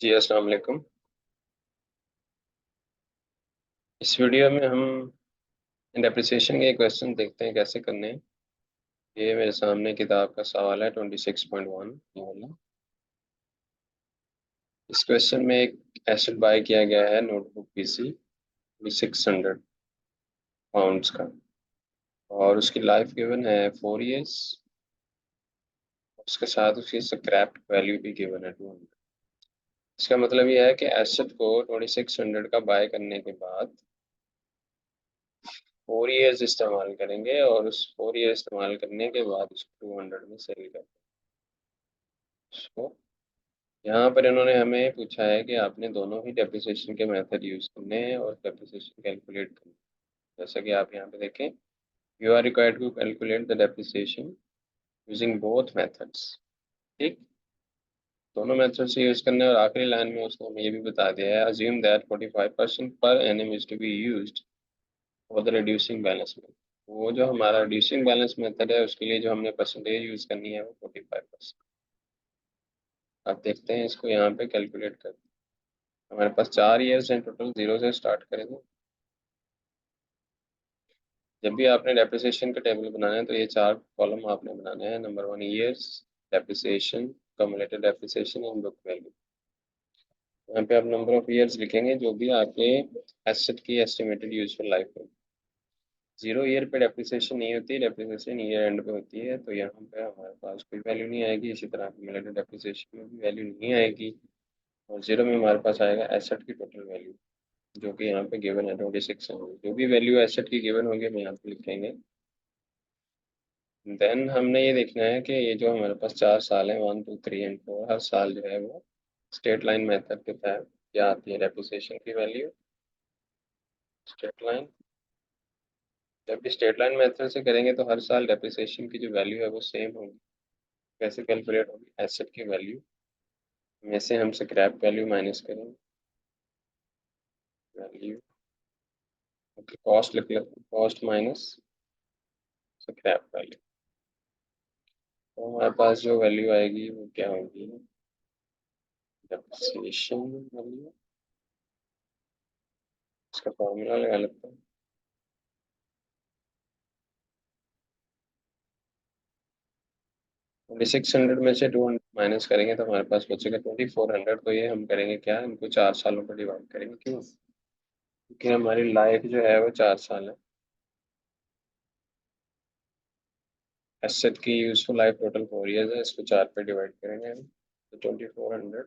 जी अस्सलाम वालेकुम। इस वीडियो में हम डेप्रिसिएशन के क्वेश्चन देखते हैं कैसे करने हैं। ये मेरे सामने किताब का सवाल है 26.1 ये वाला। इस क्वेश्चन में एक एसेट बाय किया गया है नोटबुक पीसी 600 पाउंड्स का और उसकी लाइफ गिवन है 4 इयर्स। उसके साथ उसकी स्क्रैप वैल्यू भी गिवन है 200। इसका मतलब ये है कि एसेट को 2600 का बाय करने के बाद 4 इयर्स इस्तेमाल करेंगे और उस 4 ईयर इस्तेमाल करने के बाद उसको 200 में सेल करेंगे। So, यहाँ पर इन्होंने हमें पूछा है कि आपने दोनों ही डेप्रिसिएशन के मेथड यूज करने हैं और डेप्रिसिएशन कैलकुलेट करनी है। जैसा कि आप यहाँ पे देखें, you are required to calculate the depreciation using both methods. ठीक, दोनों मेथड से यूज करने और आखिरी लाइन में उसने हमें ये भी बता दिया है, assume that 45% per annum is to be used for the reducing balance method. वो जो हमारा रिड्यूसिंग बैलेंस मेथड है उसके लिए जो हमने परसेंटेज यूज करनी है वो 45%। आप देखते हैं इसको यहाँ पे कैलकुलेट करते हैं। हमारे पास 4 इयर्स हैं टोटल, जीरो से स्टार्ट करेंगे। जब भी आपने डेप्रिसिएशन का टेबल बनाना है तो ये 4 कॉलम आपने बनाने हैं। Number 1 years, depreciation, cumulated depreciation and book value. यहाँ पे आप नंबर ऑफ ईयर्स लिखेंगे जो भी आपके एसेट की एस्टिमेटेड यूजफुल लाइफ है। 0 ईयर पे डेप्रिसिएशन नहीं होती, डेप्रिसिएशन ईयर एंड पे होती है, तो यहाँ पे हमारे पास कोई वैल्यू नहीं आएगी। इसी तरह कम्युलेटेड डेप्रिसिएशन में भी वैल्यू नहीं आएगी और जीरो में हमारे पास आएगा एसेट की टोटल वैल्यू जो कि यहाँ पे गिवन है 2600। जो भी वैल्यू एसेट की गिवन होगी हम यहाँ पे लिखेंगे। देन हमने ये देखना है कि ये जो हमारे पास 4 साल है 1, 2, 3 एंड 4, हर साल जो है वो स्ट्रेट लाइन मेथड के तहत क्या आती है डेप्रिसिएशन की वैल्यू। स्ट्रेट लाइन, जब भी स्ट्रेट लाइन मेथड से करेंगे तो हर साल डेप्रिसिएशन की जो वैल्यू है वो सेम होगी। कैसे कैलकुलेट होगी, एसेट की वैल्यू में से हम स्क्रैप वैल्यू माइनस करेंगे। वैल्यू कॉस्ट लिख लेते हैं, कॉस्ट माइनस स्क्रैप वैल्यू। तो हमारे पास जो वैल्यू आएगी वो क्या होगी, डेप्रिसिएशन वैल्यू। इसका फॉर्मूला लगा लेते हैं। 2600 में से 200 माइनस करेंगे तो हमारे पास बचेगा 2400। तो ये हम करेंगे क्या, इनको 4 सालों पर डिवाइड करेंगे। क्यों, क्योंकि हमारी लाइफ जो है वो 4 साल है। एसेट की यूजफुल लाइफ टोटल 4 इयर्स है, इसको 4 पे डिवाइड करेंगे हम। तो 2400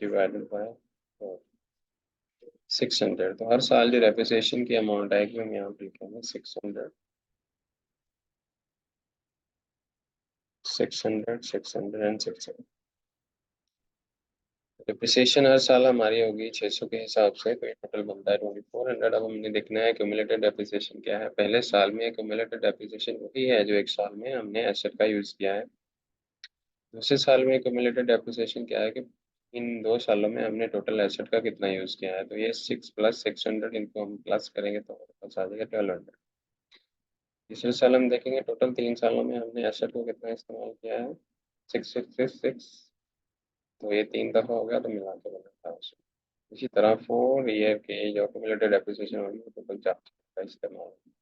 डिवाइडेड बाय 600। तो हर साल जो डेप्रिसिएशन की अमाउंट आएगी हम यहाँ पे लिखेंगे 600, 600, 600 एंड 600। डिप्रिसिएशन हर साल हमारी होगी 600 के हिसाब से, तो ये टोटल बनता है 2400। अब हमने देखना है क्यूमुलेटेड डेप्रिसिएशन क्या है। पहले साल में क्यूमुलेटेड डेप्रिसिएशन वही है जो एक साल में हमने एसेट का यूज किया है। दूसरे साल में क्यूमुलेटेड डेप्रिसिएशन क्या है कि इन 2 सालों में हमने टोटल एसेट का कितना यूज किया है। तो ये 6 प्लस 600, इनको हम प्लस करेंगे तो हमारे पास आ जाएगा 1200। तीसरे साल हम देखेंगे टोटल 3 सालों में हमने एसेट को कितना इस्तेमाल किया है, 666। तो ये 3 दफ़ा हो गया तो मिला के बना था। इसी तरह 4 ईयर के जो एक्यूमुलेटेड डेप्रिसिएशन होगी वो टोटल 4 का इस्तेमाल होगा।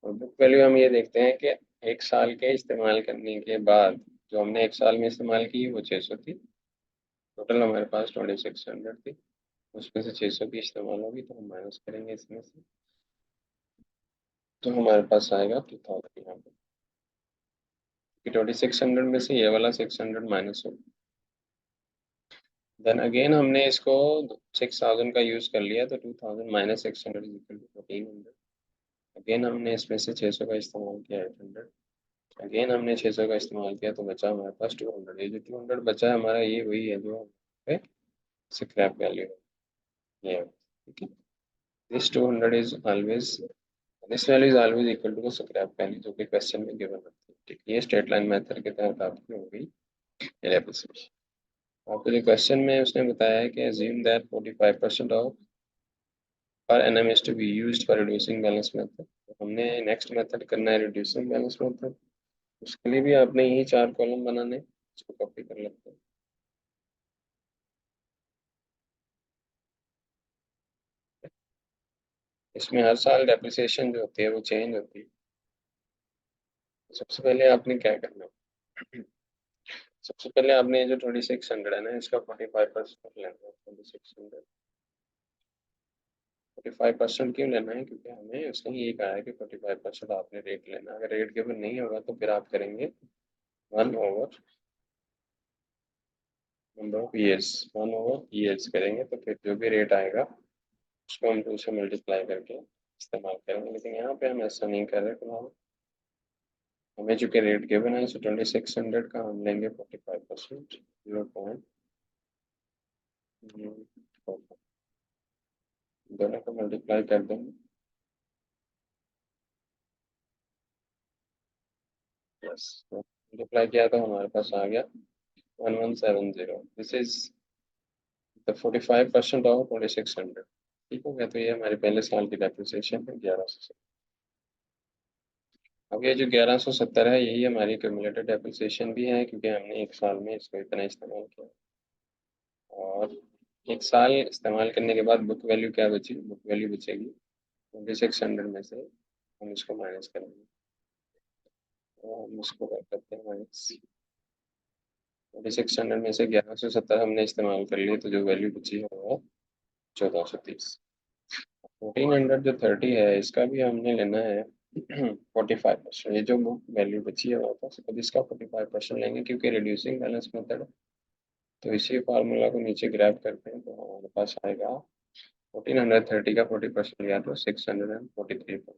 और बुक वैल्यू हम ये देखते हैं कि एक साल के इस्तेमाल करने के बाद जो हमने एक साल में इस्तेमाल की वो 600 थी। टोटल हमारे पास 2600 थी, उसमें से 600 की इस्तेमाल होगी तो हम माइनस करेंगे इसमें से, तो हमारे पास आएगा 2000 यहाँ पे। 2600 में से ये वाला 600 माइनस होगा। देन अगेन हमने इसको 6000 का यूज कर लिया तो 2000 minus 600 is equal to 1400। Again हमने इसमें से 600 का इस्तेमाल किया 800। अगेन हमने 600 का इस्तेमाल किया तो बचा हमारे पास 200। ये जो 200 बचा है हमारा ये वही है जो पे स्क्रैप वैल्यू है ये, ठीक है। This 200 is always, this value is always equal to scrap value जो कि क्वेश्चन में गिवन होती है, ठीक है। ये स्ट्रेट लाइन मेथड के तहत आपकी हो गई एप्लीकेशन। आपको जो क्वेश्चन में उसने बताया है कि assume that 45% of per annum is to be used for reducing balance method. तो हमने नेक्स्ट मेथड करना है रिड्यूसिंग बैलेंस मेथड। उसके लिए भी आपने यही 4 कॉलम बनाने हैं। इसको कॉपी कर लेते हैं। इसमें हर साल डेप्रिसिएशन जो होती है वो चेंज होती है। सबसे पहले आपने क्या करना है, सबसे पहले आपने ये जो 2600 है ना, इसका 45% लेना है। 2600 45% क्यों लेना है, क्योंकि हमें उसने ये कहा है कि 45% आपने रेट लेना है। अगर रेट गिवन नहीं होगा तो फिर आप करेंगे 1/, नंबर ऑफ ईयर्स, 1/ईयर्स करेंगे, तो फिर जो भी रेट आएगा उसको हम 2 से मल्टीप्लाई करके इस्तेमाल करेंगे। लेकिन यहाँ पे हम ऐसा नहीं कर रहे फिलहाल। हमें चूंकि रेट गिवन है, सो 2600 का हम लेंगे 45%, 0. दोनों को मल्टीप्लाई कर देंगे। यस, मल्टीप्लाई किया तो हमारे पास आ गया 1170। This is the 45% of 2600। ठीक हो गया, तो ये हमारे पहले साल की डेप्रिसिएशन है 1100। अब ये जो 1170 है, यही हमारी क्यूमुलेटेड डेप्रिसिएशन भी है, क्योंकि हमने एक साल में इसको इतना इस्तेमाल किया। और एक साल इस्तेमाल करने के बाद बुक वैल्यू क्या बची, बुक वैल्यू बचेगी 2600 में से हम इसको माइनस करेंगे। तो हम इसको कर करते हैं माइनस। 2600 में से 1170 हमने इस्तेमाल कर लिए, तो जो वैल्यू बची है वो 1430। 1400 जो 30 है, इसका भी हमने लेना है 45%। ये जो बुक वैल्यू बची है वापस, अब इसका 45% लेंगे, क्योंकि रिड्यूसिंग बैलेंस मेथड है। तो इसी फार्मूला को नीचे ग्रैब करते हैं, तो हमारे पास आएगा 1430 का 40% लिया तो 643।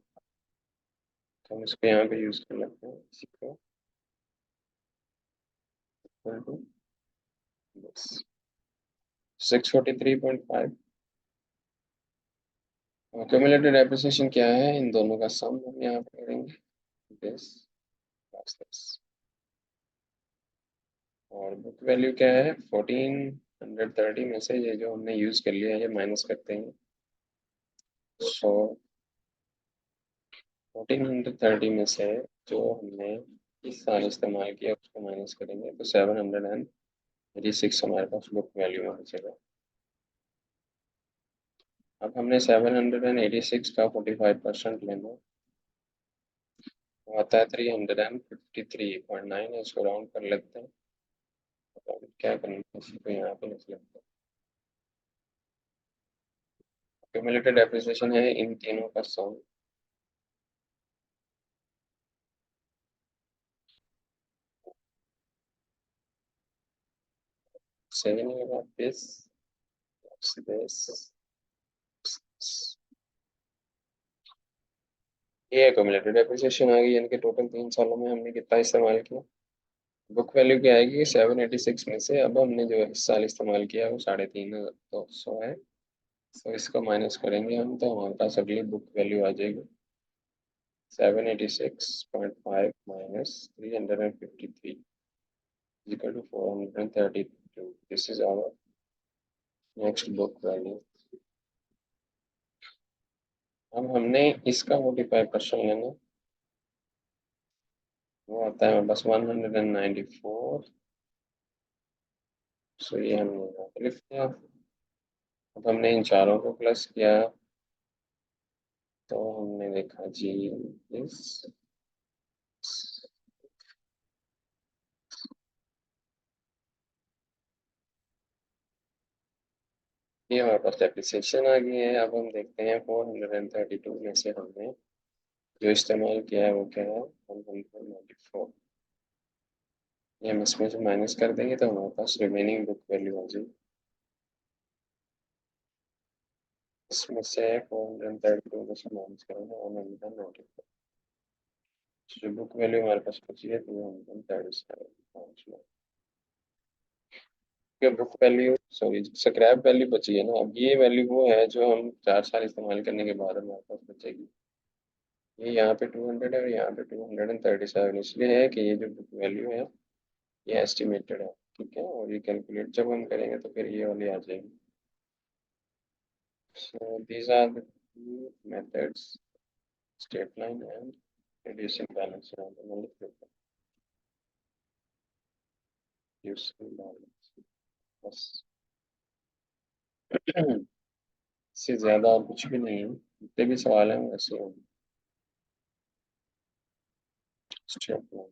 तो हम इसको यहाँ पे यूज कर लेते हैं, इसी को इक्वल टू 643.5। क्यूमुलेटेड डेप्रिसिएशन क्या है, इन दोनों का सम हम यहाँ पे करेंगे, दिस प्लस दिस। और बुक वैल्यू क्या है, 1430 में से ये जो हमने यूज कर लिया है ये माइनस करते हैं। सो 1430 में से जो हमने इस साल इस्तेमाल किया उसको माइनस करेंगे, तो 786 हमारे पास बुक वैल्यू में बचेगा। अब हमने 786 का 45% लेना, वो आता है 353.9 है। इसको राउंड कर लेते हैं। तो क्या करना है, इसी को यहाँ पे लिख लेते हैं। क्यूमुलेटेड डेप्रिसिएशन है इन तीनों का सम। सेवन होगा दिस, ये एक्यूमुलेटेड डेप्रिसिएशन आ गई, यानी कि टोटल 3 सालों में हमने कितना इस्तेमाल किया। बुक वैल्यू क्या आएगी, 786 में से अब हमने जो इस साल इस्तेमाल किया वो 3500 है। तो इसको माइनस करेंगे हम, तो हमारे पास अगली बुक वैल्यू आ जाएगी 786.5 minus 353 equal to 432। This is our next book value. अब हमने इसका 45% लेना, वो आता है बस 194। सो ये हमने यहाँ पे लिख दिया। अब हमने इन चारों को प्लस किया, तो हमने देखा जी इस, ये हमारे पास डेप्रिसिएशन आ गई है। अब हम देखते हैं 432 में से हमने जो इस्तेमाल किया है वो क्या है, 194। ये हम इसमें से माइनस कर देंगे, तो हमारे पास रिमेनिंग बुक वैल्यू आ जाएगी। इसमें से 432 में से माइनस करेंगे 194। जो बुक वैल्यू हमारे पास बची है 237। Book value, sorry, scrap value बची है ना। अब ये वैल्यू वो है जो हम 4 साल इस्तेमाल करने के बाद हमारे पास बचेगी। ये यहाँ पे 200 है और यहाँ पे 237, इसलिए है कि ये जो बुक वैल्यू है ये एस्टिमेटेड है। ठीक है, और ये कैलकुलेट जब हम करेंगे तो फिर ये वाली आ जाएगी। So these are the two methods, straight line and reducing balance. यहाँ पे मैं लिख देता हूँ रिड्यूसिंग बैलेंस बस। इससे ज़्यादा और कुछ भी नहीं है, जितने भी सवाल हैं वैसे हैं। स्टेप 1।